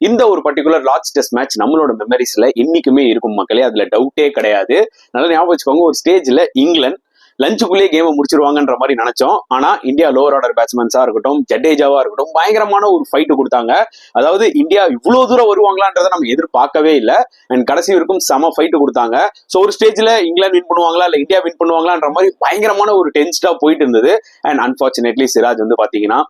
இந்த ஒரு particular Lord's test match நம்மளோட மெமரிஸ்ல என்னைக்குமே இருக்கும் மக்களே, அதுல டவுட்டே கிடையாது. நல்லா ஞாபகம் வச்சுக்கோங்க, ஒரு ஸ்டேஜ்ல இங்கிலாந்து லஞ்சுக்குள்ளேயே கேமை முடிச்சிருவாங்கன்ற மாதிரி நினைச்சோம். ஆனா இந்தியா லோவர் ஆர்டர் பேட்ஸ்மேன்ஸா இருக்கட்டும், ஜடேஜாவா இருக்கட்டும், பயங்கரமான ஒரு ஃபைட் கொடுத்தாங்க. அதாவது இந்தியா இவ்வளவு தூரம் வருவாங்களான்றதை நம்ம எதிர்பார்க்கவே இல்லை. அண்ட் கடைசி வரைக்கும் செம ஃபைட் கொடுத்தாங்க. ஸோ ஒரு ஸ்டேஜ்ல இங்கிலாந்து வின் பண்ணுவாங்களா இல்ல இந்தியா வின் பண்ணுவாங்களான்ற மாதிரி பயங்கரமான ஒரு டென்ஸ்டா போயிட்டு இருந்தது. அண்ட் அன்பார்ச்சுனேட்லி சிராஜ் வந்து பாத்தீங்கன்னா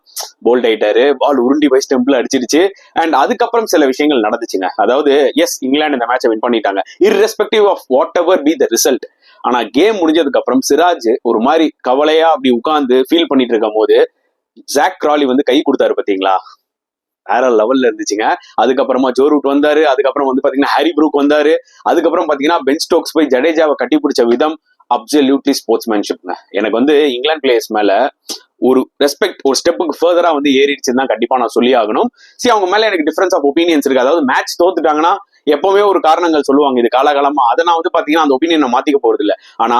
போல்ட் ஆயிட்டாரு, பால் உருண்டி போய் ஸ்டெம்பிள் அடிச்சிருச்சு. அண்ட் அதுக்கப்புறம் சில விஷயங்கள் நடந்துச்சுங்க. அதாவது எஸ், இங்கிலாந்து இந்த மேட்சை வின் பண்ணிட்டாங்க irrespective of whatever be the result. ஆனா கேம் முடிஞ்சதுக்கு அப்புறம் சிராஜ் ஒரு மாதிரி கவலையா அப்படி உட்கார்ந்து ஃபீல் பண்ணிட்டு இருக்கும் போது ஜாக் கிராலி வந்து கை கொடுத்தாரு பாத்தீங்களா, வேற லெவல்ல இருந்துச்சுங்க. அதுக்கப்புறமா ஜோ ரூட் வந்தாரு, அதுக்கப்புறம் வந்து பாத்தீங்கன்னா ஹாரி ப்ரூக் வந்தாரு, அதுக்கப்புறம் பாத்தீங்கன்னா பென் ஸ்டோக்ஸ் போய் ஜடேஜாவை கட்டி பிடிச்ச விதம் அப்சல்யூட்லி ஸ்போர்ட்ஸ்மேன்ஷிப்ங்க. எனக்கு வந்து இங்கிலாந்து பிளேயர்ஸ் மேல ஒரு ரெஸ்பெக்ட் ஒரு ஸ்டெப்புக்கு ஃபர்தரா வந்து ஏறிடுச்சுன்னு தான் கண்டிப்பா நான் சொல்லி ஆகணும். சரி, அவங்க மேல எனக்கு டிஃபரன்ஸ் ஆஃப் ஒப்பீனியன்ஸ் இருக்கு. அதாவது மேட்ச் தோத்துட்டாங்கன்னா எப்பவுமே ஒரு காரணங்கள் சொல்லுவாங்க, இது காலகாலமா. அதை நான் வந்து பாத்தீங்கன்னா அந்த ஒப்பீனியனை மாத்திக்க போறது இல்லை. ஆனா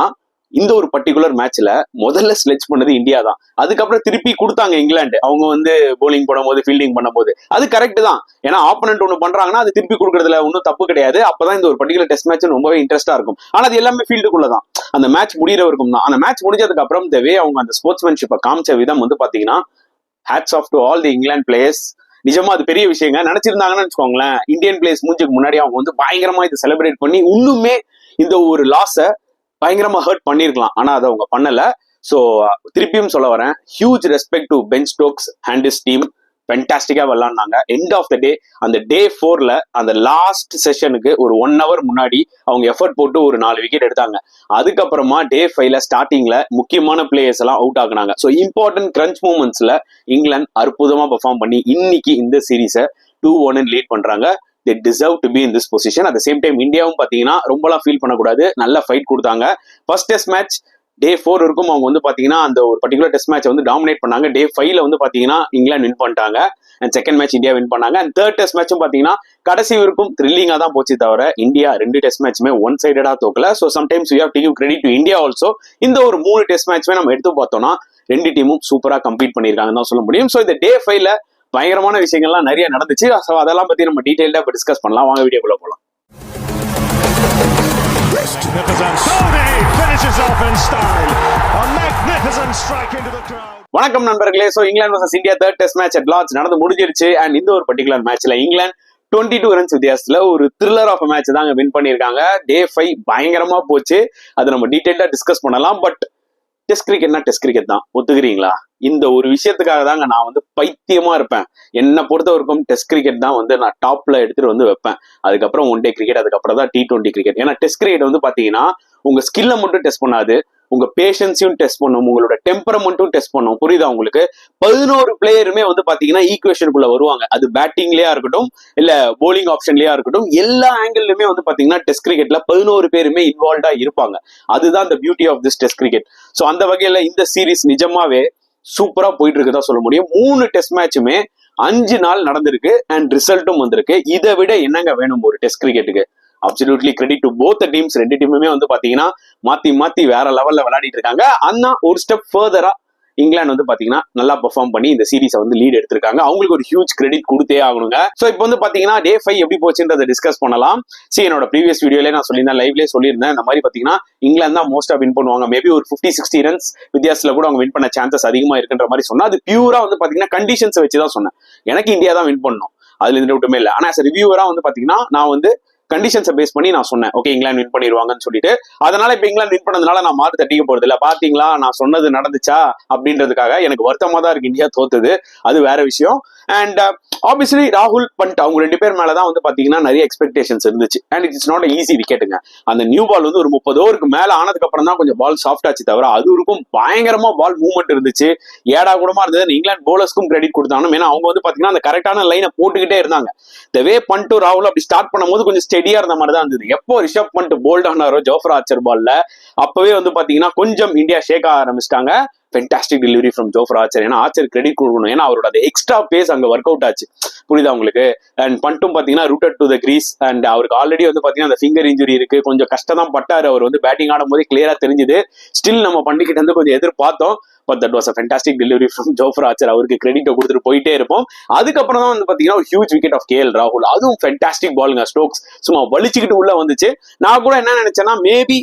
இந்த ஒரு பர்டிகுலர் மேட்ச்ல முதல்ல ஸ்லெட்ச் பண்ணது இந்தியா தான். அதுக்கப்புறம் திருப்பி கொடுத்தாங்க இங்கிலாந்து, அவங்க வந்து போலிங் பண்ணும்போது ஃபீல்டிங் பண்ணும்போது. அது கரெக்ட் தான், ஏன்னா ஆப்போனன்ட் ஒன்று பண்றாங்கன்னா அது திருப்பி கொடுக்கறதுல ஒன்றும் தப்பு கிடையாது. அப்பதான் இந்த ஒரு பர்டிகுலர் டெஸ்ட் மேட்ச் ரொம்பவே இன்ட்ரெஸ்டா இருக்கும். ஆனா அது எல்லாமே ஃபீல்டுக்குள்ள தான், அந்த மேட்ச் முடியறவருக்கும் தான். அந்த மேட்ச் முடிஞ்சதுக்கு அப்புறம் இந்த வே அவங்க அந்த ஸ்போர்ட்ஸ்மேன்ஷிப்பை காமிச்ச விதம் வந்து பாத்தீங்கன்னா hats off to all the England players. நிஜமா அது பெரிய விஷயங்க. நினைச்சிருந்தாங்கன்னு வச்சுக்கோங்களேன், இந்தியன் பிளேயர்ஸ் மூஞ்சுக்கு முன்னாடி அவங்க வந்து பயங்கரமா இதை செலிப்ரேட் பண்ணி இன்னுமே இந்த ஒரு லாஸை பயங்கரமா ஹர்ட் பண்ணிருக்கலாம். ஆனா அதை அவங்க பண்ணல. சோ திருப்பியும் சொல்ல வரேன், huge respect to Ben Stokes and his team. ஃபென்டாஸ்டிக்கா விளையாடுனாங்க. End of the day day டே 4ல அந்த லாஸ்ட் செஷனுக்கு ஒரு 1 hour முன்னாடி அவங்க எஃபர்ட் போட்டு ஒரு 4 விக்கெட் எடுத்தாங்க. அதுக்கப்புறமா டே 5ல ஸ்டார்டிங்ல முக்கியமான பிளேயர்ஸ் எல்லாம் அவுட் ஆகுனாங்க. ஸோ இம்பார்ட்டன்ட் கிரன்ச் மூமெண்ட்ஸ்ல இங்கிலாந்து அற்புதமா பெர்ஃபார்ம் பண்ணி இன்னைக்கு இந்த சீரீஸை 2-1 லீட் பண்றாங்க. they deserve to be in this position. At the same time இந்தியாவும் பாத்தீங்கன்னா ரொம்பலாம் ஃபீல் பண்ணக்கூடாது, நல்ல ஃபைட் கொடுத்தாங்க. ஃபர்ஸ்ட் டெஸ்ட் மேட்ச் டே 4 இருக்கும் அவங்க வந்து பாத்தீங்கன்னா அந்த ஒரு பர்டிகுலர் டெஸ்ட் மேட்ச் வந்து டாமினேட் பண்ணாங்க. டே 5ல வந்து பாத்தீங்கன்னா இங்கிலாந்து வின் பண்ணிட்டாங்க. And second match India win பண்ணாங்க. அண்ட் தேர்ட் டெஸ்ட் மேட்சும் பாத்தீங்கன்னா கடைசி வரைக்கும் த்ரில்லிங்கா தான் போச்சு தவிர இந்தியா 2 டெஸ்ட் மேட்சுமே ஒன் சைடடா தோக்கல. So sometimes you have to give credit to India also. இந்த ஒரு 3 டெஸ்ட் மேட்ச்மே நம்ம எடுத்து பார்த்தோம்னா 2 டீமும் சூப்பரா கம்ப்ளீட் பண்ணியிருக்காங்கன்னு தான் சொல்ல முடியும். ஸோ இந்த டே 5ல பயங்கரமான விஷயங்கள்லாம் நிறைய நடந்துச்சு. ஸோ அதெல்லாம் பத்தி நம்ம டீடைல்டா டிஸ்கஸ் பண்ணலாம். வாங்க வீடியோக்குள்ள போலாம். வணக்கம் நண்பர்களே. So England vs India third test match at Lord's நடந்து முடிஞ்சிருச்சு. அண்ட் இந்த ஒரு பர்டிகுலர் மேட்ச்ல இங்கிலாந்து 22 ரன்ஸ் வித்தியாசத்துல ஒரு த்ரில்லர் ஆஃப் மேட்ச் தாங்க வின் பண்ணியிருக்காங்க. டே 5 பயங்கரமா போச்சு, அதை நம்ம டீடைல்டா டிஸ்கஸ் பண்ணலாம். பட் டெஸ்ட் கிரிக்கெட்னா டெஸ்ட் கிரிக்கெட் தான், ஒத்துக்கிறீங்களா? இந்த ஒரு விஷயத்துக்காக தாங்க நான் வந்து பைத்தியமா இருப்பேன். என்னை பொறுத்த வரைக்கும் டெஸ்ட் கிரிக்கெட் தான் வந்து நான் டாப்ல எடுத்துட்டு வந்து வைப்பேன். அதுக்கப்புறம் ஒன் டே கிரிக்கெட், அதுக்கப்புறம் தான் T20 கிரிக்கெட். ஏன்னா டெஸ்ட் கிரிக்கெட் வந்து பாத்தீங்கன்னா உங்க ஸ்கில்லை மட்டும் டெஸ்ட் பண்ணாது, உங்க பேஷன்ஸையும் டெஸ்ட் பண்ணும், உங்களோட டெம்பரமெண்ட்டும் டெஸ்ட் பண்ணும். புரியுதா உங்களுக்கு? 11 பிளேயருமே வந்து பாத்தீங்கன்னா ஈக்குவேஷனுக்குள்ள வருவாங்க. அது பேட்டிங்லயா இருக்கட்டும் இல்ல போலிங் ஆப்ஷன்லயா இருக்கட்டும், எல்லா ஆங்கிள்லயுமே வந்து பாத்தீங்கன்னா டெஸ்ட் கிரிக்கெட்ல 11 பேருமே இன்வால்வ்டா இருப்பாங்க. அதுதான் the beauty of this test cricket. So அந்த வகையில இந்த சீரீஸ் நிஜமாவே சூப்பரா போயிட்டு இருக்குதா சொல்ல முடியும். 3 டெஸ்ட் மேட்சுமே 5 நாள் நடந்திருக்கு அண்ட் ரிசல்ட்டும் வந்திருக்கு. இதை விட என்னங்க வேணும் ஒரு டெஸ்ட் கிரிக்கெட்டுக்கு? Absolutely credit to both the teams. 2 டீமுமே வந்து பாத்தீங்கன்னா மாத்தி வேற லெவல்ல விளையாடிட்டு இருக்காங்க. ஆனா ஒரு ஸ்டெப் ஃபர்தரா இங்கிலாந்து வந்து பாத்தீங்கன்னா நல்லா பெர்ஃபார்ம் பண்ணி இந்த சீரீஸை வந்து லீட் எடுத்திருக்காங்க. அவங்களுக்கு ஒரு ஹியூஜ் கிரெடிட் கொடுத்தே ஆகணுங்க. சோ இப்போ வந்து பாத்தீங்கன்னா டே 5 எப்படி போச்சுன்றதை டிஸ்கஸ் பண்ணலாம். என்னோட ப்ரீவியஸ் வீடியோல நான் சொல்லியிருந்தேன், லைவ்லேயே சொல்லியிருந்தேன், இந்த மாதிரி பாத்தீங்கன்னா இங்கிலாந்து தான் மோஸ்டா வின் பண்ணுவாங்க. மேபி ஒரு 50-60 ரன்ஸ் வித்தியாசத்துல கூட அவங்க வின் பண்ண சான்சஸ் அதிகமா இருக்குன்ற மாதிரி சொன்னா, அது பியூரா வந்து பாத்தீங்கன்னா கண்டிஷன்ஸ் வச்சுதான் சொன்னேன். எனக்கு இந்தியா தான் வின் பண்ணணும், அதுல எந்த டவுட்டுமே இல்லை. ஆனா ரிவ்யூவரா வந்து பாத்தீங்கன்னா நான் வந்து கண்டிஷன்ஸை பேஸ் பண்ணி நான் சொன்னேன், ஓகே இங்கிலாந்து வின் பண்ணிடுவாங்கன்னு சொல்லிட்டு. அதனால இப்ப இங்கிலாந்து வின் பண்ணதுனால நான் மாத்து தட்டிக்க போறது இல்ல. பாத்தீங்களா நான் சொன்னது நடந்துச்சா அப்படின்றதுக்காக எனக்கு வருத்தமா தான் இருக்கு இந்தியா தோத்துது, அது வேற விஷயம். அண்ட் ஆப்வியஸ்லி ராகுல் பண்ட் அவங்க 2 பேர் மேலதான் வந்து பாத்தீங்கன்னா நிறைய எக்ஸ்பெக்டேஷன்ஸ் இருந்துச்சு. அண்ட் இட்ஸ் நாட் ஈஸி விக்கெட்டுங்க. அந்த நியூ பால் வந்து ஒரு 30 ஓவருக்கு மேல ஆனதுக்கு அப்புறம் தான் கொஞ்சம் பால் சாஃப்ட் ஆச்சு தவிர அது வரைக்கும் பயங்கரமா பால் மூவ்மெண்ட் இருந்துச்சு, ஏடா கூடமா இருந்தது. இங்கிலாந்து போலர்ஸ்க்கும் கிரெடிட் கொடுத்தாங்க. ஏன்னா அவங்க வந்து பாத்தீங்கன்னா அந்த கரெக்டான லைனை போட்டுக்கிட்டே இருந்தாங்க. இந்த வே பண்ட் ராகுல் அப்படி ஸ்டார்ட் பண்ணும்போது கொஞ்சம் ஸ்டெடியா இருந்த மாதிரி தான் இருந்தது. எப்போ ரிஷப் பண்ட் போல்ட் ஆனாரோ ஜோஃப்ரா ஆர்ச்சர் பால்ல, அப்பவே வந்து பாத்தீங்கன்னா கொஞ்சம் இந்தியா ஷேக் ஆரம்பிச்சிட்டாங்க. Fantastic delivery from Jofra Archer. ஏன்னா ஆர்ச்சர் கிரெடிட் கொடுக்கணும், ஏன்னா அவரோட அந்த எக்ஸ்ட்ரா பேஸ் அங்கே ஒர்க் அவுட் ஆச்சு. புரியுதா உங்களுக்கு? அண்ட் பண்ட்டும் பார்த்தீங்கன்னா rooted to the crease. And அவருக்கு ஆல்ரெடி வந்து பார்த்தீங்கன்னா அந்த ஃபிங்கர் இன்ஜுரி இருக்கு, கொஞ்சம் கஷ்டம் தான் பட்டாரு. அவர் வந்து பேட்டிங் ஆடும் போதே கிளியரா தெரிஞ்சுது. ஸ்டில் நம்ம பண்டிகிட்ட வந்து கொஞ்சம் எதிர்பார்த்தோம். But that was a fantastic delivery from Jofra Archer. அவருக்கு கிரெடிட்டை கொடுத்துட்டு போயிட்டே இருப்போம். அதுக்கப்புறம் தான் வந்து பாத்தீங்கன்னா ஒரு ஹியூஜ் விக்கெட் ஆஃப் கேஎல் ராகுல், அதுவும் ஃபென்டாஸ்டிக் பாலுங்க. ஸ்டோக்ஸ் சும்மா வலிச்சுக்கிட்டு உள்ள வந்துச்சு. நான் கூட என்ன நினைச்சேன்னா மேபி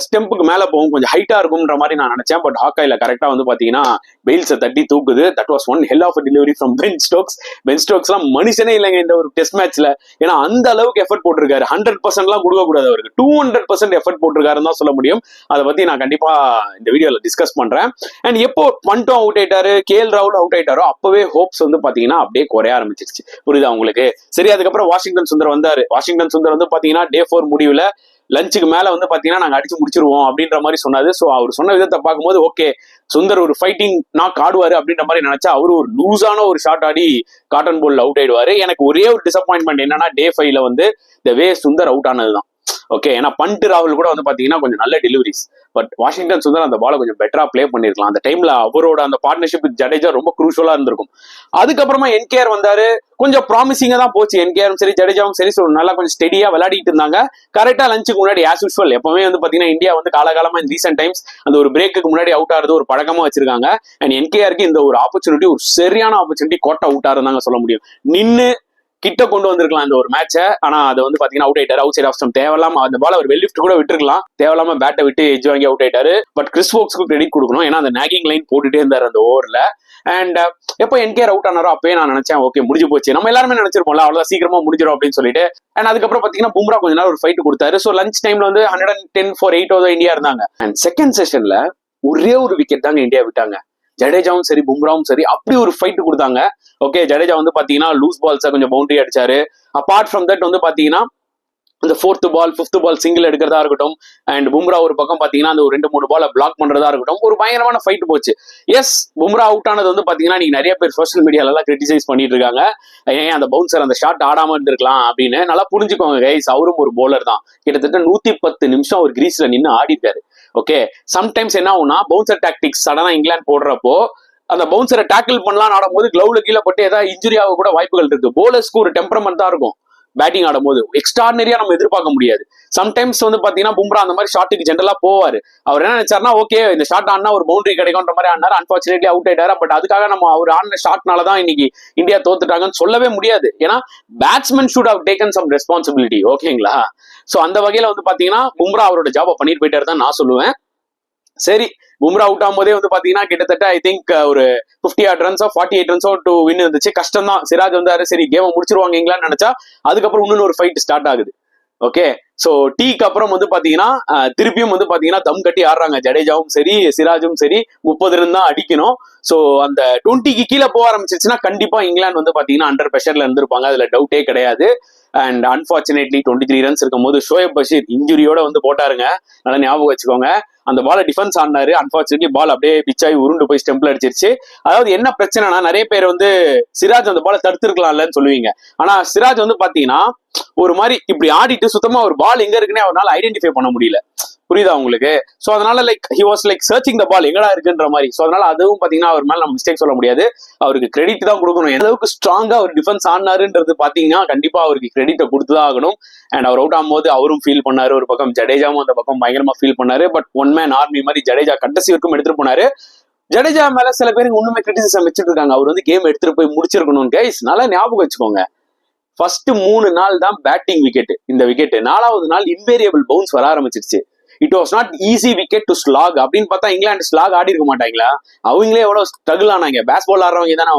ஸ்டெம்புக்கு மேல போகும், கொஞ்சம் ஹைட்டா இருக்கும்ன்ற மாதிரி நான் நினைச்சேன். பட் ஹாக்காயில கரெக்டா வந்து பாத்தீங்கன்னா பெயில்ஸை தட்டி தூக்குது. That was one hell of delivery from Ben Stokes. Ben Stokes எல்லாம் மனுஷனே இல்லைங்க இந்த ஒரு டெஸ்ட் மேட்ச்ல. ஏன்னா அந்த அளவுக்கு எஃபர்ட் போட்டிருக்காரு. 100% எல்லாம் கொடுக்க கூடாது அவருக்கு, 200% எஃபர்ட் போட்டிருக்காருன்னு தான் சொல்ல முடியும். அதை பத்தி நான் கண்டிப்பா இந்த வீடியோல டிஸ்கஸ் பண்றேன். அண்ட் எப்போ பண்ட்டும் அவுட் ஆயிட்டாரு, கேஎல் ராகுல் அவுட் ஆயிட்டாரோ அப்பவே ஹோப்ஸ் வந்து பாத்தீங்கன்னா அப்படியே குறைய ஆரம்பிச்சிருச்சு. புரியுதா உங்களுக்கு? சரி, அதுக்கப்புறம் வாஷிங்டன் சுந்தர் வந்தாரு. வாஷிங்டன் சுந்தர் வந்து பாத்தீங்கன்னா டே 4 முடிவுல லஞ்சுக்கு மேல வந்து பாத்தீங்கன்னா நாங்க அடிச்சு முடிச்சிருவோம் அப்படின்ற மாதிரி சொன்னாரு. சோ அவர் சொன்ன விதத்தை பார்க்கும்போது ஓகே, சுந்தர் ஒரு ஃபைட்டிங் நாக் ஆடுவாரு அப்படின்ற மாதிரி நினைச்சா அவரு ஒரு லூஸான ஒரு ஷாட் ஆடி காட்டன் போல்ல அவுட் ஆயிடுவாரு. எனக்கு ஒரே ஒரு டிசப்பாயின்மெண்ட் என்னன்னா டே 5ல வந்து த வே சுந்தர் அவுட் ஆனதுதான். ஓகே, ஏன்னா பண்ட் ராகுல் கூட வந்து பாத்தீங்கன்னா கொஞ்சம் நல்ல டெலிவரிஸ். பட் வாஷிங்டன் சுந்தர் அந்த பாலை கொஞ்சம் பெட்டரா பிளே பண்ணிருக்கலாம். அந்த டைம்ல அவரோட அந்த பார்ட்னர்ஷிப் ஜடேஜா ரொம்ப குரூஷலா இருந்திருக்கும். அதுக்கப்புறமா என்கேஆர் வந்தாரு, கொஞ்சம் ப்ராமிசிங்கா தான் போச்சு. என்கேஆரும் சரி ஜடேஜாவும் சரி நல்லா கொஞ்சம் ஸ்டெடியா விளையாடிட்டு இருந்தாங்க. கரெக்டா லஞ்சுக்கு முன்னாடி ஆஸ் யூஸ்வல் எப்பவுமே வந்து பாத்தீங்கன்னா இந்தியா வந்து காலகாலமா இந்த ரீசென்ட் டைம்ஸ் அந்த ஒரு பிரேக்குக்கு முன்னாடி அவுட் ஆறது ஒரு பழக்கமா வச்சிருக்காங்க. அண்ட் என்கேஆருக்கு இந்த ஒரு ஆப்பர்ச்சுனிட்டி, ஒரு சரியான ஆப்பர்ச்சுனிட்டி, கோட்டை அவுட் ஆறுதாங்க சொல்ல முடியும். நின்னு கிட்ட கொண்டு வந்திருக்கலாம் இந்த ஒரு மேட்சை. ஆனா அது வந்து பாத்தீங்கன்னா அவுட் ஆயிட்டாரு. Outside off stump. தேவையில்லாம அந்த பால் அவர் வெல்லிஃப்ட் கூட விட்டுருக்கலாம், தேவையில்லாம பேட்டை விட்டு எஜ் வாங்கி அவுட் ஆயிட்டாரு. பட் கிறிஸ் வோக்ஸ்க்கு கிரெடிட் கொடுக்கணும், ஏன்னா அந்த நாகிங் லைன் போட்டுட்டே இருந்தாரு அந்த ஓவர்ல. அண்ட் எப்போ என்கேஆர் அவுட் ஆனாரோ அப்பயே நான் நினைச்சேன் ஓகே முடிஞ்சு போச்சு, நம்ம எல்லாருமே நினைச்சிருப்போம்ல அவ்வளவு சீக்கிரமா முடிஞ்சிடும் அப்படின்னு சொல்லிட்டு. அண்ட் அதுக்கப்புறம் பாத்தீங்கன்னா பும்ரா கொஞ்ச நேரம் ஒரு ஃபைட் கொடுத்தாரு. ஸோ லஞ்ச் டைம்ல வந்து 110 for 8 இந்தியா இருந்தாங்க. அண்ட் செகண்ட் செஷன்ல ஒரே ஒரு விக்கெட் தாங்க இந்தியா விட்டாங்க. ஜடேஜாவும் சரி பும்ராவும் சரி அப்படி ஒரு ஃபைட் கொடுத்தாங்க. ஓகே, ஜடேஜா வந்து பாத்தீங்கன்னா லூஸ் பால்ஸை கொஞ்சம் பவுண்டரி அடிச்சாரு. அபார்ட் ஃப்ரம் தட் வந்து பாத்தீங்கன்னா இந்த 4th ball 5th ball single எடுக்கிறதா இருக்கட்டும், அண்ட் பும்ரா ஒரு பக்கம் பாத்தீங்கன்னா அந்த ஒரு 2-3 பாலை பிளாக் பண்றதா இருக்கட்டும், ஒரு பயங்கரமான ஃபைட் போச்சு. எஸ், பும்ரா அவுட் ஆனது வந்து பாத்தீங்கன்னா நீங்க நிறைய பேர் சோஷியல் மீடியால எல்லாம் கிரிட்டிசைஸ் பண்ணிட்டு இருக்காங்க, ஏன் அந்த பவுன்சர் அந்த ஷாட் ஆடாம இருந்திருக்கலாம் அப்படின்னு. நல்லா புரிஞ்சுக்கோங்க கைஸ், அவரும் ஒரு போலர் தான். கிட்டத்தட்ட 110 நிமிஷம் ஒரு கிரீஸ்ல நின்று ஆடிட்டாரு. ஓகே, சம்டைம்ஸ் என்ன ஆகும்னா பவுன்சர் டாக்டிக்ஸ் சடனா இங்கிலாந்து போடுறப்போ அந்த பவுன்சரை டேக்கிள் பண்ணலாம் ஆடும்போது கிளவுல கீழே போட்டு ஏதாவது இன்ஜுரி ஆக கூட வாய்ப்புகள் இருக்கு. போலர்ஸ்க்கு ஒரு டெம்பரமெண்ட் தான் இருக்கும் பேட்டிங் ஆடும்போது, எக்ஸ்ட்ரானரியா நம்ம எதிர்பார்க்க முடியாது. சம்டைம்ஸ் வந்து பாத்தீங்கன்னா பும்ரா அந்த மாதிரி ஷாட்டுக்கு ஜென்ரலா போவாரு. அவர் என்ன நினைச்சாருன்னா ஓகே இந்த ஷாட் ஆனா ஒரு பவுண்டரி கிடைக்கும்ன்ற மாதிரி ஆனாரு. அன்பார்ச்சுனேட்லி அவுட் ஆயிட்டாரு. பட் அதுக்காக நம்ம அவர் ஆடின ஷாட்னாலதான் இன்னைக்கு இந்தியா தோத்துட்டாங்கன்னு சொல்லவே முடியாது. ஏன்னா batsman should have taken some responsibility. ஓகேங்களா? சோ அந்த வகையில வந்து பாத்தீங்கன்னா பும்ரா அவரோட ஜாபை பண்ணிட்டு போயிட்டாரு தான் நான் சொல்லுவேன். சரி, பும்ரா அவுட் ஆகும் போதே வந்து பாத்தீங்கன்னா கிட்டத்தட்ட ஐ திங்க் ஒரு 58 ரன்ஸோ 48 ரன்ஸோ டு வின் இருந்துச்சு. கஷ்டம் தான். சிராஜ் வந்தாரு, சரி கேமை முடிச்சிருவாங்க இங்கிலாந்து நினைச்சா அதுக்கப்புறம் இன்னொரு ஒரு ஃபைட் ஸ்டார்ட் ஆகுது. ஓகே, சோ டீக்கு அப்புறம் வந்து பாத்தீங்கன்னா திருப்பியும் வந்து பாத்தீங்கன்னா தம் கட்டி ஆடுறாங்க. ஜடேஜாவும் சரி சிராஜும் சரி 30 ரன் தான் அடிக்கணும். சோ அந்த 20க்கு கீழே போக ஆரம்பிச்சிருச்சுன்னா கண்டிப்பா இங்கிலாந்து வந்து பாத்தீங்கன்னா அண்டர் பிரஷர்ல இருந்திருப்பாங்க, அதுல டவுட்டே கிடையாது. அண்ட் அன்பார்ச்சுனேட்லி 23 ரன்ஸ் இருக்கும் போது ஷோயப் பஷீர் இன்ஜுரியோட வந்து போட்டாருங்க. நல்லா ஞாபகம் வச்சுக்கோங்க. அந்த பாலை டிஃபென்ஸ் ஆடினாரு. அன்பார்ச்சுனேட்லி பால் அப்படியே பிச்சாகி உருண்டு போய் ஸ்டெம்ப்ல அடிச்சிருச்சு. அதாவது என்ன பிரச்சனைனா நிறைய பேர் வந்து சிராஜ் அந்த பாலை தடுத்துருக்கலாம்லன்னு சொல்லுவீங்க. ஆனா சிராஜ் வந்து பாத்தீங்கன்னா ஒரு மாதிரி இப்படி ஆடிட்டு சுத்தமா ஒரு பால் எங்க இருக்குன்னே அவரால் ஐடென்டிஃபை பண்ண முடியல. புரியுதா உங்களுக்கு? சோ அதனால ஹி வாஸ் சர்ச்சிங் த பால் எங்கடா இருக்குன்ற மாதிரி. சோ அதனால அதுவும் பாத்தீங்கன்னா அவர் மேல நம்ம மிஸ்டேக் சொல்ல முடியாது, அவருக்கு கிரெடிட் தான் கொடுக்கணும். எந்த அளவுக்கு ஸ்ட்ராங்கா அவர் டிஃபென்ஸ் ஆனாருன்றது பாத்தீங்கன்னா கண்டிப்பா அவருக்கு கிரெடிட்டை கொடுத்துதான் ஆகணும். அண்ட் அவர் அவுட் ஆகும்போது அவரும் ஃபீல் பண்ணாரு, ஒரு பக்கம் ஜடேஜாவும் அந்த பக்கம் பயங்கரமா ஃபீல் பண்ணாரு. பட் ஒன் மேன் ஆர்மி மாதிரி ஜடேஜா கடைசி வரைக்கும் எடுத்துட்டு போனாரு. ஜடேஜா மேல சில பேருக்கு ஒண்ணுமே கிரிட்டிசிசம் வச்சுட்டு இருக்காங்க, அவர் வந்து கேம் எடுத்துட்டு போய் முடிச்சிருக்கணும். கைஸ் நல்லா ஞாபகம் வச்சுக்கோங்க, ஃபர்ஸ்ட் 3 நாள் தான் பேட்டிங் விக்கெட். இந்த விக்கெட் 4வது நாள் இன்வேரியபிள் பவுன்ஸ் வர ஆரம்பிச்சிருச்சு. It was not easy wicket to slack அப்படின்னு பார்த்தா இங்கிலாந்து ஸ்லாக் ஆடி இருக்க மாட்டாங்களா? அவங்களே எவ்வளவு ஸ்ட்ரகிள் ஆனாங்க. பேஸ்பால் ஆடுறவங்க தானே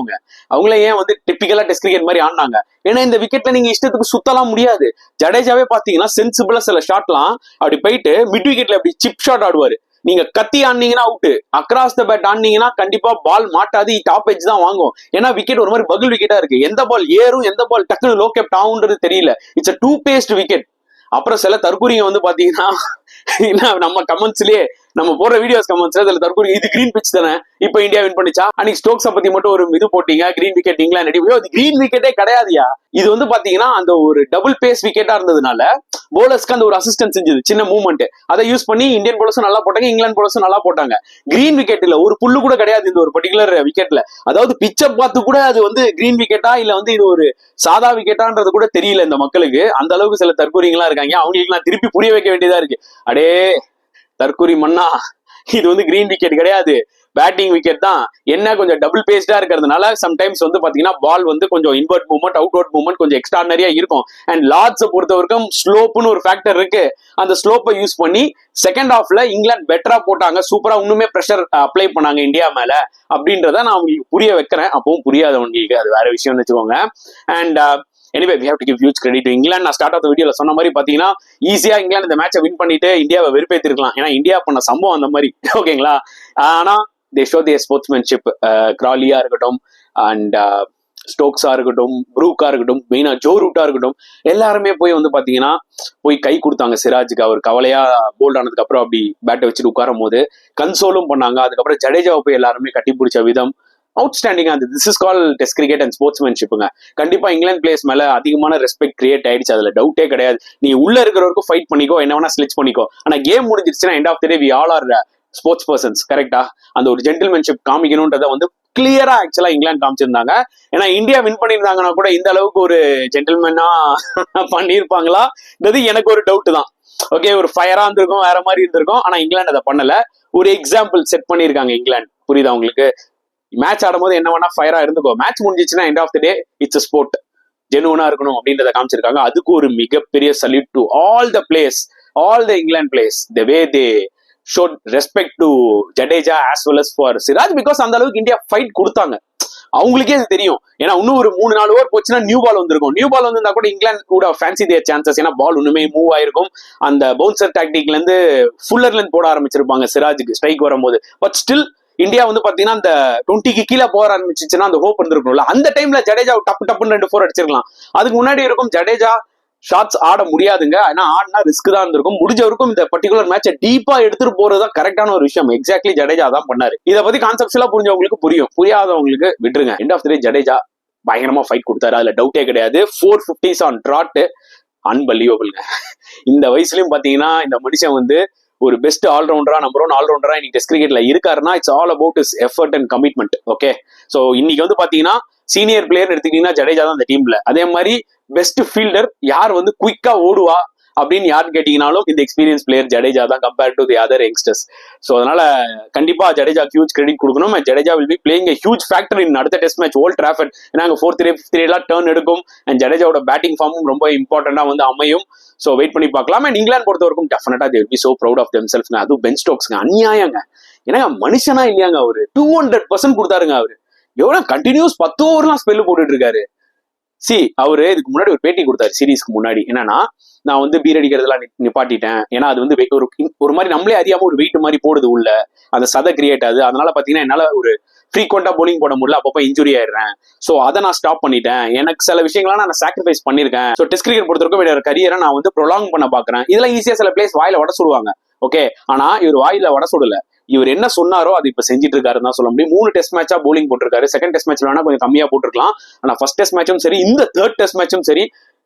அவங்களே ஏன் வந்து டிப்பிக்கலா டெஸ்ட் கிரிக்கெட் மாதிரி ஆடினாங்க. ஏன்னா இந்த விக்கெட்ல நீங்க இஷ்டத்துக்கு சுத்தலாம் முடியாது. ஜடேஜாவே பாத்தீங்கன்னா சென்சிபிளா சில ஷாட்லாம் அப்படி போயிட்டு மிட் விக்கெட்ல அப்படி சிப் ஷாட் ஆடுவாரு. நீங்க கத்தி ஆனீங்கன்னா அவுட், அக்ராஸ் த பேட் ஆனீங்கன்னா கண்டிப்பா பால் மாட்டாது, டாப் எட்ஜ் தான் வாங்கும். ஏன்னா விக்கெட் ஒரு மாதிரி பகில் விக்கெட்டா இருக்கு. எந்த பால் ஏறும் எந்த பால் டக்குனு லோ கேப்ட் ஆகுன்றது தெரியல. It's a 2-paced wicket. அப்புறம் சில தற்கூரிங்க வந்து பாத்தீங்கன்னா நம்ம கமெண்ட்ஸ்லயே நம்ம போற வீடியோஸ் கமெண்ட்ஸ்ல அதுல தற்கொலை இது கிரீன் பிச் தானே இப்ப இந்தியா வின் பண்ணிச்சா, அன்னைக்கு ஸ்டோக்ஸை பத்தி மட்டும் ஒரு இது போட்டீங்க கிரீன் விக்கெட் இங்கிலாந்து அடிப்போ, அது கிரீன் விக்கெட்டே கிடையாதுயா. இது வந்து பாத்தீங்கன்னா அந்த ஒரு டபுள் பேஸ் விக்கெட்டா இருந்ததுனால போலர்ஸ்க்கு அந்த ஒரு அசிஸ்டன்ஸ் செஞ்சது சின்ன மூவ்மெண்ட், அதை யூஸ் பண்ணி இந்தியன் போலர்ஸும் நல்லா போட்டாங்க, இங்கிலாந்து போலர்ஸும் நல்லா போட்டாங்க. கிரீன் விக்கெட் இல்ல, ஒரு புல்லு கூட கிடையாது இந்த ஒரு பர்டிகுலர் விக்கெட்ல. அதாவது பிச்சை பார்த்து கூட அது வந்து கிரீன் விக்கெட்டா இல்ல வந்து இது ஒரு சாதா விக்கெட்டான்றது கூட தெரியல இந்த மக்களுக்கு. அந்த அளவுக்கு சில தற்கொலைகளா இருக்காங்க, அவங்களுக்கு நான் திருப்பி புரிய வைக்க வேண்டியதா இருக்கு. அடே தற்கொலை மண்ணா, இது வந்து கிரீன் விக்கெட் கிடையாது, பேட்டிங் விக்கெட் தான். என்ன கொஞ்சம் டபுள் பேஸ்டா இருக்கிறதுனால சம்டைம்ஸ் வந்து பாத்தீங்கன்னா பால் வந்து கொஞ்சம் இன்வெர்ட் மூவ்மெண்ட் அவுட் மூவ்மெண்ட் கொஞ்சம் எக்ஸ்ட்ரானரியா இருக்கும். அண்ட் லார்ட்ஸை பொறுத்த வரைக்கும் ஸ்லோப்னு ஒரு ஃபேக்டர் இருக்கு. அந்த ஸ்லோப்பை யூஸ் பண்ணி செகண்ட் ஹாஃப்ல இங்கிலாந்து பெட்டரா போட்டாங்க, சூப்பரா இன்னுமே ப்ரெஷர் அப்ளை பண்ணாங்க இந்தியா மேல அப்படின்றத நான் உங்களுக்கு புரிய வைக்கிறேன். அப்பவும் புரியாதவங்களுக்கு அது வேற விஷயம்னு வச்சுக்கோங்க. And anyway we have to give huge credit to England. நான் ஸ்டார்ட் ஆஃப் வீடியோல சொன்ன மாதிரி பாத்தீங்கன்னா ஈஸியா இங்கிலாந்து இந்த மேட்சை வின் பண்ணிட்டு இந்தியாவை வெறுப்பேற்றிருக்கலாம், ஏன்னா இந்தியா பண்ண சம்பவம் அந்த மாதிரி. ஓகேங்களா, ஆனா they show their sportsmanship. கிராலியா இருக்கட்டும் அண்ட் ஸ்டோக்ஸா இருக்கட்டும், ப்ரூக்கா இருக்கட்டும், மெயினா ஜோ ரூட்டா இருக்கட்டும், எல்லாருமே போய் வந்து பாத்தீங்கன்னா போய் கை கொடுத்தாங்க சிராஜுக்கு. அவர் கவலையா போல்ட் ஆனதுக்கு அப்புறம் அப்படி பேட்டை வச்சுட்டு உட்காரும் போது கன்சோலும் பண்ணாங்க. அதுக்கப்புறம் ஜடேஜாவை போய் எல்லாருமே கட்டி பிடிச்ச விதம் அவுட்ஸ்டாண்டிங்கா இருந்தது. This is call test cricket and ஸ்போர்ட்ஸ்மேன்ஷிப்புங்க. கண்டிப்பா இங்கிலாந்து பிளேயர்ஸ் மேல அதிகமான ரெஸ்பெக்ட் கிரியேட் ஆயிடுச்சு, அதுல டவுட்டே கிடையாது. நீ உள்ள இருக்கிறவருக்கும் ஃபைட் பண்ணிக்கோ, என்ன வேணா ஸ்லிச் பண்ணிக்கோ, ஆனா கேம் முடிஞ்சிருச்சுன்னா end of the day we all are sports persons. கரெக்டா, அந்த ஒரு ஜென்டில்மேன்ஷிப் காமிக்கணும்ன்றத வந்து கிளியரா ஆக்சுவலா இங்கிலாந்து காமிச்சிருந்தாங்க. ஏன்னா இந்தியா வின் பண்ணியிருந்தாங்கன்னா கூட இந்த அளவுக்கு ஒரு ஜென்டில்மேனா பண்ணியிருப்பாங்களா எனக்கு ஒரு டவுட் தான். ஓகே, ஒரு ஃபயரா இருந்திருக்கும், வேற மாதிரி இருந்திருக்கும், ஆனா இங்கிலாந்து அதை பண்ணல. ஒரு எக்ஸாம்பிள் செட் பண்ணிருக்காங்க இங்கிலாந்து. புரியுதா உங்களுக்கு? மேட்ச் ஆடும்போது என்ன வேணா ஃபயரா இருந்துக்கோ, மேட்ச் முடிஞ்சிச்சுன்னா end of the day it's sport, ஜெனுவனா இருக்கணும் அப்படின்றத காமிச்சிருக்காங்க. அதுக்கு ஒரு மிகப்பெரிய salute to all the players, all the England players, the way they showed respect to Jadeja as well as for Siraj. Because அந்த அளவுக்கு இந்தியா ஃபைட் கொடுத்தாங்க, அவங்களுக்கே அது தெரியும். ஏன்னா இன்னும் ஒரு 3-4 ஓவர் போச்சுன்னா நியூ பால் வந்திருக்கும். நியூ பால் வந்திருந்தா கூட இங்கிலாந்து கூட ஃபேன்சி தேர் சான்சஸ், ஏன்னா பால் இன்னுமே மூவ் ஆயிருக்கும். அந்த பவுன்சர் டாக்டிக்ல இருந்து ஃபுல்லர்ல இருந்து போட ஆரம்பிச்சிருப்பாங்க சிராஜுக்கு ஸ்ட்ரைக் வரும்போது. பட் ஸ்டில் இந்தியா வந்து பாத்தீங்கன்னா அந்த 20க்கு கீழே போக ஆரம்பிச்சுன்னா அந்த ஹோப் இருந்திருக்கும்ல. அந்த டைம்ல ஜடேஜா டப்புன்னு 2 4 அடிச்சிருக்கலாம். அதுக்கு முன்னாடி இருக்கும் ஜடேஜா ஷாட்ஸ் ஆட முடியாதுங்க, ஏன்னா ஆடினா ரிஸ்க் தான் இருந்திருக்கும். முடிஞ்சவருக்கும் இந்த பர்டிகுலர் மேட்சை டீப்பா எடுத்துட்டு போறதுதான் கரெக்டான ஒரு விஷயம். எக்ஸாக்ட்லி ஜடேஜா தான் பண்ணாரு. இதை பத்தி கான்செப்ட்ஸ்லாம் புரிஞ்சவங்களுக்கு புரியும், புரியாதவங்களுக்கு விட்டுருங்க. எண்ட் ஆஃப் தி டே ஜடேஜா பயங்கரமா ஃபைட் கொடுத்தாரு, அதுல டவுட்டே கிடையாது. 450s on ட்ராட், அன்பலியபிள்ங்க. இந்த வயசுலயும் பாத்தீங்கன்னா இந்த மனுஷன் வந்து ஒரு பெஸ்ட் ஆல்ரவுண்டரா, நம்பர் 1 ஆல்ரவுண்டரா இன்னைக்கு டெஸ்ட் கிரிக்கெட்ல இருக்காருன்னா it's all about is effort and commitment. Okay, so இன்னைக்கு வந்து பாத்தீங்கன்னா சீனியர் பிளேயர் எடுத்துக்கிட்டீங்கன்னா ஜடேஜா தான் இந்த டீம்ல. அதே மாதிரி பெஸ்ட் ஃபீல்டர் யார் வந்து குயிக்கா ஓடுவா அப்படின்னு யாருன்னு கேட்டீங்கன்னாலும் இந்த எக்ஸ்பீரியன்ஸ் பிளேயர் ஜடேஜா தான் compared to the other youngsters. So அதனால கண்டிப்பா ஜடேஜா ஹியூஜ் கிரெடிட் கொடுக்கணும். Jadeja will be playing a huge factor in அடுத்த டெஸ்ட் மேட்ச் ஓல்ட் டிராஃபர்ட். ஏன்னா 4th day 5th day turn எடுக்கும். அண்ட் ஜடேஜாவோட பேட்டிங் ஃபார்மும் ரொம்ப இம்பார்ட்டண்டா வந்து அமையும். ஸோ வெயிட் பண்ணி பார்க்கலாம். அண்ட் இங்கிலாந்து பொறுத்த வரைக்கும் டெஃபினட்டா they will be so proud of themselves. அதுவும் பென் ஸ்டோக்ஸ்ங்க அநியாயங்க. ஏன்னா மனுஷனா இல்லையாங்க, அவரு 200% கொடுத்தாருங்க. அவரு எவ்வளவு கண்டினியூஸ் 10 ஓவர்லாம் ஸ்பெல் போட்டுட்டு இருக்காரு. அவரு இதுக்கு முன்னாடி ஒரு பேட்டி கொடுத்தாரு சீரீஸ்க்கு முன்னாடி. என்னன்னா, நான் வந்து பீர் அடிக்கிறதுலாம் நிப்பாட்டிட்டேன், ஏன்னா அது வந்து ஒரு மாதிரி நம்மளே அறியாம ஒரு வெயிட் மாதிரி போடுது உள்ள, அந்த சதை கிரியேட் ஆகுது. அதனால பாத்தீங்கன்னா என்னால ஒரு ஃப்ரீக்வெண்டா போலிங் போட முடியல, அப்பப்போ இன்ஜுரி ஆயிடுறேன். சோ அதை நான் ஸ்டாப் பண்ணிட்டேன். எனக்கு சில விஷயங்கள்லாம் நான் சாக்ரிஃபைஸ் பண்ணிருக்கேன். ஸோ டெஸ்ட் கிரிக்கெட் பொறுத்தவரைக்கும் என்னோட கரியரை நான் வந்து ப்ரொலாங் பண்ண பாக்குறேன். இதெல்லாம் ஈஸியா சில பிளேஸ் வாயில வட சுடுவாங்க. ஓகே, ஆனா இவர் வாயில வட சுடல. இவர் என்ன சொன்னாரோ அது இப்ப செஞ்சுட்டு இருக்காருன்னு தான் சொல்ல முடியும். 3 டெஸ்ட் மேட்சா போலிங் போட்டிருக்காரு. செகண்ட் டெஸ்ட் மேட்ச்ல வேணா கொஞ்சம் கம்மியா போட்டிருக்கலாம், ஆனா ஃபர்ஸ்ட் டெஸ்ட் மேட்சும் சரி, இந்த 3rd டெஸ்ட் மேட்சும் சரி,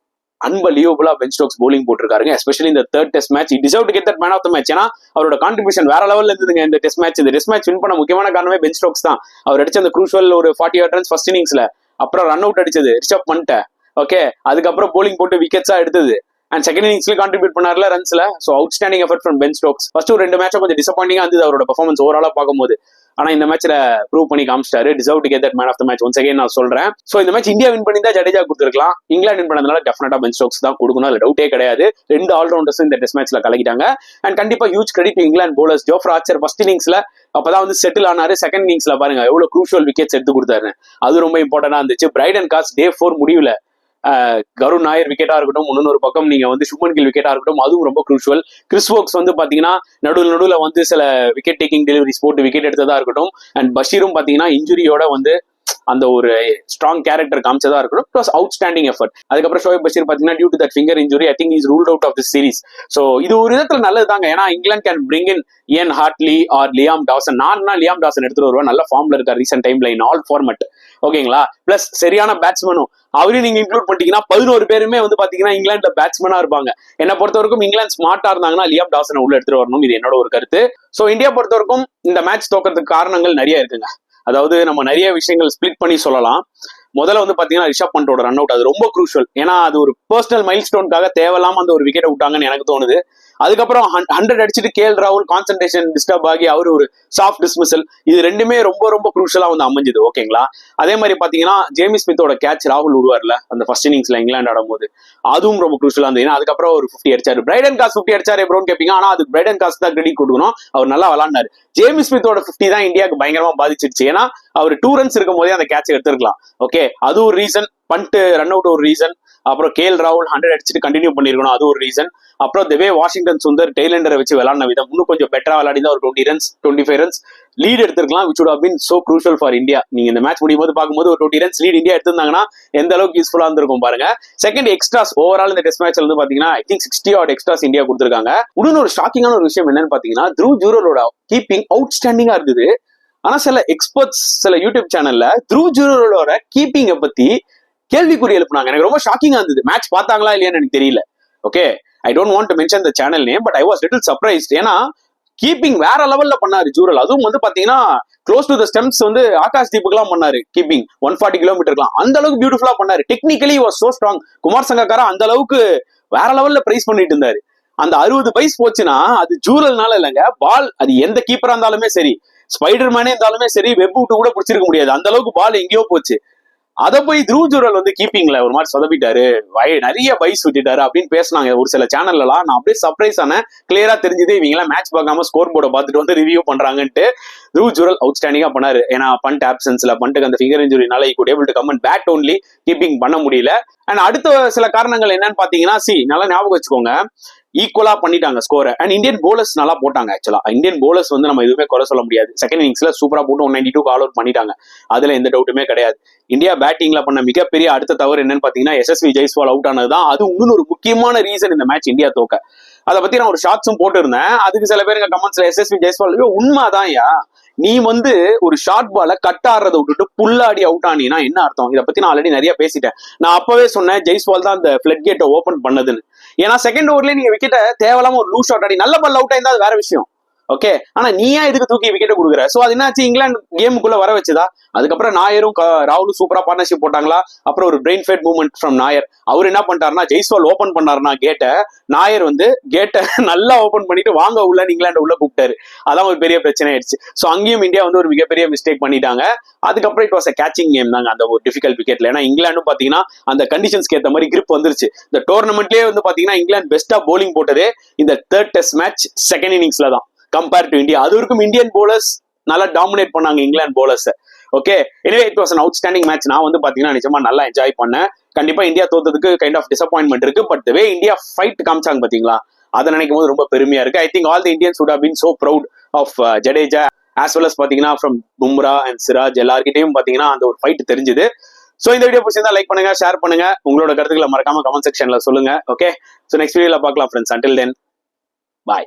அன்பலியபிளா பென் ஸ்டோக்ஸ் போலிங் போட்டிருக்காருங்க. எஸ்பெஷலி இந்த 3rd test match deserve to get that man of the match. ஏன்னா அவரோட கான்ட்ரிபியூஷன் வேற லெவல்ல இருந்ததுங்க இந்த டெஸ்ட் மேட்ச். இந்த டெஸ்ட் மேட்ச் வின் பண்ண முக்கியமான காரணமே பென் ஸ்டோக்ஸ் தான். அவர் அடிச்ச அந்த க்ரூஷியல் ஒரு 48 ரன்ஸ் ஃபர்ஸ்ட் இன்னிங்ஸ்ல, அப்புறம் ரன் அவுட் அடிச்சது ரிஷப் பண்ட். ஓகே, அதுக்கப்புறம் போலிங் போட்டு விக்கெட்ஸா எடுத்தது. அண்ட் செகண்ட் இன்னிங்ஸ்ல கான்ட்ரிபியூட் பண்ணார்ல ரன்ஸ்ல. So outstanding effort from Ben Stokes. First 2 மேட்சும் கொஞ்சம் டிசப்பாயிண்டிங்கா இருந்தது அவரோட பெர்ஃபார்மன்ஸ் ஓவராலா பார்க்கும்போது. ஆனா இந்த மேட்ச்ல ப்ரூவ் பண்ணி காமிச்சிட்டாரு. Deserve to get that man of the match once again நான் சொல்றேன். சோ இந்த மேட்ச் இந்தியா வின் பண்ணி தான் ஜடேஜா கொடுத்துருக்கலாம். இங்கிலாந்து வின் பண்ணதுனால டெஃபினட்டா பென் ஸ்டோக்ஸ் தான் கொடுக்கணும், அதுல டவுட்டே கிடையாது. 2 ஆல்ரவுண்டர்ஸும் இந்த டெஸ்ட் மேட்ச்ல கலக்கிட்டாங்க. அண்ட் கண்டிப்பா huge credit to England bowlers. Jofra Archer first இன்னிங்ஸ்ல அப்பதான் வந்து செட்டில் ஆனாரு. செகண்ட் இன்னிங்ஸ்ல பாருங்க எவ்வளவு க்ரூஷியல் விக்கெட்ஸ் எடுத்து கொடுத்தாரு, அது ரொம்ப இம்பார்ட்டன்டா இருந்துச்சு. பிரைடன் காஸ் டே 4 முடிவுல கருண் நாயர் விக்கெட்டா இருக்கட்டும், இன்னொரு பக்கம் நீங்க வந்து சுப்மன் கில் விக்கெட்டா இருக்கட்டும், அதுவும் ரொம்ப க்ரூஷுவல். கிறிஸ் வோக்ஸ் வந்து பாத்தீங்கன்னா நடுவுல வந்து சில விக்கெட் டேக்கிங் டெலிவரிஸ் போட்டு விக்கெட் எடுத்ததா இருக்கட்டும். அண்ட் பஷீரும் பாத்தீங்கன்னா இன்ஜுரியோட வந்து அந்த ஒரு ஸ்ட்ராங் கேரக்டர் காமிச்சதா இருக்கணும். It was outstanding effort. அதுக்கப்புறம் ஷோயப் பஷீர் பாத்தீங்கன்னா due to that finger injury I think is ruled out of the series. So இது ஒரு விதத்துல நல்லதுதாங்க. ஏன்னா England can bring in Ian Hartley or Liam Dawson. நான் லியாம் டாசன் எடுத்துட்டு வருவேன், நல்ல ஃபார்ம்ல இருக்கார் ரீசென்ட் டைம்ல இன் ஆல் ஃபார்மட். ஓகேங்களா? பிளஸ் சரியான பேட்ஸ்மேனும் அவரையும் நீங்க இன்க்ளூட் பண்ணிட்டீங்கன்னா 11 பேருமே வந்து பாத்தீங்கன்னா இங்கிலாந்துல பேட்ஸ்மேனா இருப்பாங்க. என்ன பொறுத்த வரைக்கும் இங்கிலாந்து ஸ்மார்ட்டா இருந்தாங்கன்னா லியாம் டாசனை உள்ள எடுத்துட்டு வரணும். இது என்னோட ஒரு கருத்து. சோ இந்தியா பொறுத்த வரைக்கும் இந்த மேட்ச் தோக்கிறதுக்கு காரணங்கள் நிறைய இருக்குங்க. அதாவது நம்ம நிறைய விஷயங்கள் ஸ்பிளிட் பண்ணி சொல்லலாம். முதல்ல வந்து பாத்தீங்கன்னா ரிஷப் பண்டோட ரன் அவுட் அது ரொம்ப குரூஷியல். ஏன்னா அது ஒரு பர்சனல் மைல் ஸ்டோனுக்காக தேவையில்லாம அந்த ஒரு விக்கெட்டை விட்டாங்கன்னு எனக்கு தோணுது. அதுக்கப்புறம் 100 அடிச்சுட்டு கேஎல் ராகுல் கான்சன்ட்ரேஷன் டிஸ்டர்ப் ஆகி அவர் ஒரு சாஃப்ட் டிஸ்மிசல். இது ரெண்டுமே ரொம்ப ரொம்ப குரூஷியலா வந்து அமைஞ்சுது. ஓகேங்களா? அதே மாதிரி பாத்தீங்கன்னா ஜேமி ஸ்மித்தோட கேட்ச் ராகுல் விடுவார்ல அந்த ஃபர்ஸ்ட் இன்னிங்ஸ்ல இங்கிலாந்து ஆடும்போது, அதுவும் ரொம்ப குரூஷியலா இருந்தது. ஏன்னா அதுக்கப்புறம் ஒரு 50 அடிச்சாரு. பிரைடன் காஸ் 50 அடிச்சாரு ப்ரோன்னு கேட்பீங்க. ஆனா அது பிரைடன் காஸ் தான் கிரெடிட் கொடுக்கணும், அவர் நல்லா விளாண்டாரு. ஜேமி ஸ்மித்தோட 50 தான் இந்தியாவுக்கு பயங்கரமா பாதிச்சிருச்சு. ஏன்னா அவர் 2 ரன்ஸ் இருக்கும் போதே அந்த கேட்ச் எடுத்திருக்கலாம். ஓகே, அது ஒரு ரீசன். பண்ட் ரன் அவுட் ஒரு ரீசன். அப்புறம் கேஎல் ராகுல் 100 அடிச்சுட்டு கண்டினியூ பண்ணிருக்கணும், அது ஒரு ரீசன். அப்புறம் தேவே வாஷிங்டன் சுந்தர் டெய்லண்டரை வச்சு விளாடின விதம் இன்னும் கொஞ்சம் பெட்டரா விளையாடி தான் ஒரு 20 ரன்ஸ் 25 ரன்ஸ் லீட் எடுத்திருக்கலாம், which would have been so crucial for India. நீங்க இந்த மேட்ச் முடியும் போது பார்க்கும்போது ஒரு 20 ரன்ஸ் லீட் இந்தியா எடுத்திருந்தாங்கன்னா எந்த அளவுக்கு யூஸ்ஃபுல்லா இருந்திருக்கும் பாருங்க. செகண்ட் எக்ஸ்ட்ராஸ் ஓவரால் இந்த டெஸ்ட் மேட்ச்ல வந்து பாத்தீங்கன்னா I think 60 odd extras India கொடுத்திருக்காங்க. இன்னொரு ஒரு ஷாக்கிங்கான ஒரு விஷயம் என்னன்னு பாத்தீங்கன்னா த்ரூ ஜூரலோட கீப்பிங் அவுட்ஸ்டாண்டிங்கா இருந்தது. ஆனா சில எக்ஸ்பர்ட்ஸ் சில யூடியூப் சேனல்ல த்ரூ ஜூரலோட கீப்பிங்கை பத்தி கேள்விக்குறி எழுப்புனாங்க. எனக்கு ரொம்ப ஷாக்கிங்கா இருந்தது. மேட்ச் பார்த்தாங்களா இல்லையான்னு எனக்கு தெரியல. Okay, I don't want to mention the channel name, but I was little surprised. ஏன்னா கீப்பிங் வேற லெவல்ல பண்ணாரு ஜூரல். அதுவும் வந்து பாத்தீங்கன்னா க்ளோஸ் டு த ஸ்டெம்ஸ் வந்து ஆகாஷ் தீபுக்குலாம் பண்ணாரு கீப்பிங் 140 கிலோமீட்டர்லாம். அந்த அளவுக்கு பியூட்டிஃபுல்லா பண்ணாரு. Technically was so strong. Kumar Sangakkara அந்த அளவுக்கு வேற லெவல்ல பிரைஸ் பண்ணிட்டு இருந்தாரு. அந்த 60 பைஸ் போச்சுன்னா அது ஜூரல்னால இல்லைங்க, பால் அது எந்த கீப்பரா இருந்தாலுமே சரி, ஸ்பைடர் மேனே இருந்தாலுமே சரி, வெப் விட்டு கூட பிடிச்சிருக்க முடியாது. அந்த அளவுக்கு பால் எங்கேயோ போச்சு. அதை போய் த்ரூ ஜூரல் வந்து கீப்பிங்ல ஒரு மாதிரி சொதப்பிட்டாரு, நிறைய பைஸ் விட்டுட்டாரு அப்படின்னு பேசினாங்க ஒரு சில சேனல்லாம். நான் அப்படியே சர்ப்ரைஸ் ஆனேன். கிளியரா தெரிஞ்சது இவங்க மேட்ச் பார்க்காம ஸ்கோர் போர்டை பார்த்துட்டு வந்து ரிவ்யூ பண்றாங்கன்ட்டு. த்ரூ ஜூரல் அவுட்ஸ்டாண்டிங்கா பண்ணாரு. ஏன்னா பண்ட் ஆப்சன்ஸ்ல பண்ட்டுக்கு அந்த ஃபிங்கர் இன்ஜுரினால he could able to come and bat only, keeping பண்ண முடியல. அண்ட் அடுத்த சில காரணங்கள் என்னன்னு பாத்தீங்கன்னா நல்லா ஞாபகம் வச்சுக்கோங்க, ஈக்குவலா பண்ணிட்டாங்க ஸ்கோரை. அண்ட் இந்தியன் போலர்ஸ் நல்லா போட்டாங்க. ஆக்சுவலா இந்தியன் போலர்ஸ் வந்து நம்ம எதுவுமே குறை சொல்ல முடியாது. செகண்ட் இன்னிங்ஸ்ல சூப்பரா போட்டு 192 ஆல் அவுட் பண்ணிட்டாங்க. அதுல எந்த டவுட்டுமே கிடையாது. இந்தியா பேட்டிங்ல பண்ண மிகப்பெரிய அடுத்த தவறு என்னன்னு பாத்தீங்கன்னா எஸ்எஸ்வி ஜெய்ஸ்வால் அவுட் ஆனதுதான். அது இன்னொரு ஒரு முக்கியமான ரீசன் இந்த மேட்ச் இந்தியா தோக்க. அதை பத்தி நான் ஒரு ஷார்ட்ஸும் போட்டிருந்தேன். அதுக்கு சில பேருங்க கமெண்ட்ஸ்ல எஸ்எஸ்வி ஜெய்ஸ்வால் உண்மைதான்யா, நீ வந்து ஒரு ஷார்ட் பால கட் ஆடுறதை விட்டுட்டு புல்லாடி அவுட் ஆனினா என்ன அர்த்தம்? இதை பத்தி நான் ஆல்ரெடி நிறைய பேசிட்டேன். நான் அப்பவே சொன்னேன் ஜெய்ஸ்வால் தான் அந்த பிளட் கேட்டை ஓபன் பண்ணதுன்னு. ஏன்னா செகண்ட் ஓவர்லயே நீங்க விக்கெட்டை தேவையில்லாம ஒரு லூஸ் ஷாட் ஆடி நல்ல பால் அவுட் ஆயிருந்தா அது வேற விஷயம். ஓகே, ஆனா நீயா இதுக்கு தூக்கி விக்கெட் கொடுக்குற? சோ அது என்னாச்சு, இங்கிலாந்து கேமுக்குள்ள வர வச்சுதா. அதுக்கப்புறம் நாயரும் ராகுலும் சூப்பரா பார்ட்னர்ஷிப் போட்டாங்களா. அப்புறம் ஒரு brain fade movement from Nair. அவர் என்ன பண்ணிட்டாருன்னா ஜெய்ஸ்வால் ஓபன் பண்ணாருன்னா கேட்டை, நாயர் வந்து கேட்டை நல்லா ஓபன் பண்ணிட்டு வாங்க உள்ள இங்கிலாந்து உள்ள கூப்பிட்டாரு. அதான் ஒரு பெரிய பிரச்சனை ஆயிடுச்சு. சோ அங்கேயும் இந்தியா வந்து ஒரு மிகப்பெரிய மிஸ்டேக் பண்ணிட்டாங்க. அதுக்கப்புறம் it was a catching game தாங்க அந்த ஒரு டிஃபிகல்ட் விக்கெட்ல. ஏன்னா இங்கிலாண்டும் பாத்தீங்கன்னா அந்த கண்டிஷன்ஸ்க்கு ஏற்ற மாதிரி கிரிப் வந்துருச்சு. இந்த டோர்னமெண்ட்லயே வந்து பாத்தீங்கன்னா இங்கிலாந்து பெஸ்டா போலிங் போட்டதே இந்த தேர்ட் டெஸ்ட் மேட்ச் செகண்ட் இன்னிங்ஸ்ல தான் கம்பேர் டு இந்தியா. அது வரைக்கும் இந்தியன் போலர்ஸ் நல்லா டாமினேட் பண்ணாங்க இங்கிலாந்து போலர்ஸ். ஓகே, எனவே it was an outstanding match. நான் வந்து பாத்தீங்கன்னா நிஜமா நல்லா என்ஜாய் பண்ணேன். கண்டிப்பா இந்தியா தோத்ததுக்கு கைண்ட் ஆஃப் டிசப்பாயின்மெண்ட் இருக்கு. பட் வே இந்தியா ஃபைட் காமிச்சாங்க பாத்தீங்களா, அதை நினைக்கும் போது ரொம்ப பெருமையா இருக்கு. I think all the Indians would have been so proud of Jadeja as well as பாத்தீங்கன்னா from பும்ரா அண்ட் சிராஜ். எல்லார்கிட்டையும் பாத்தீங்கன்னா அந்த ஒரு ஃபைட் தெரிஞ்சுது. சோ இந்த வீடியோ பிடிச்சிருந்தா லைக் பண்ணுங்க, ஷேர் பண்ணுங்க, உங்களோட கருத்துக்களை மறக்காம கமெண்ட் செக்ஷன்ல சொல்லுங்க. ஓகே, சோ நெக்ஸ்ட் வீடியோல பார்க்கலாம் ஃப்ரெண்ட்ஸ். until then, bye.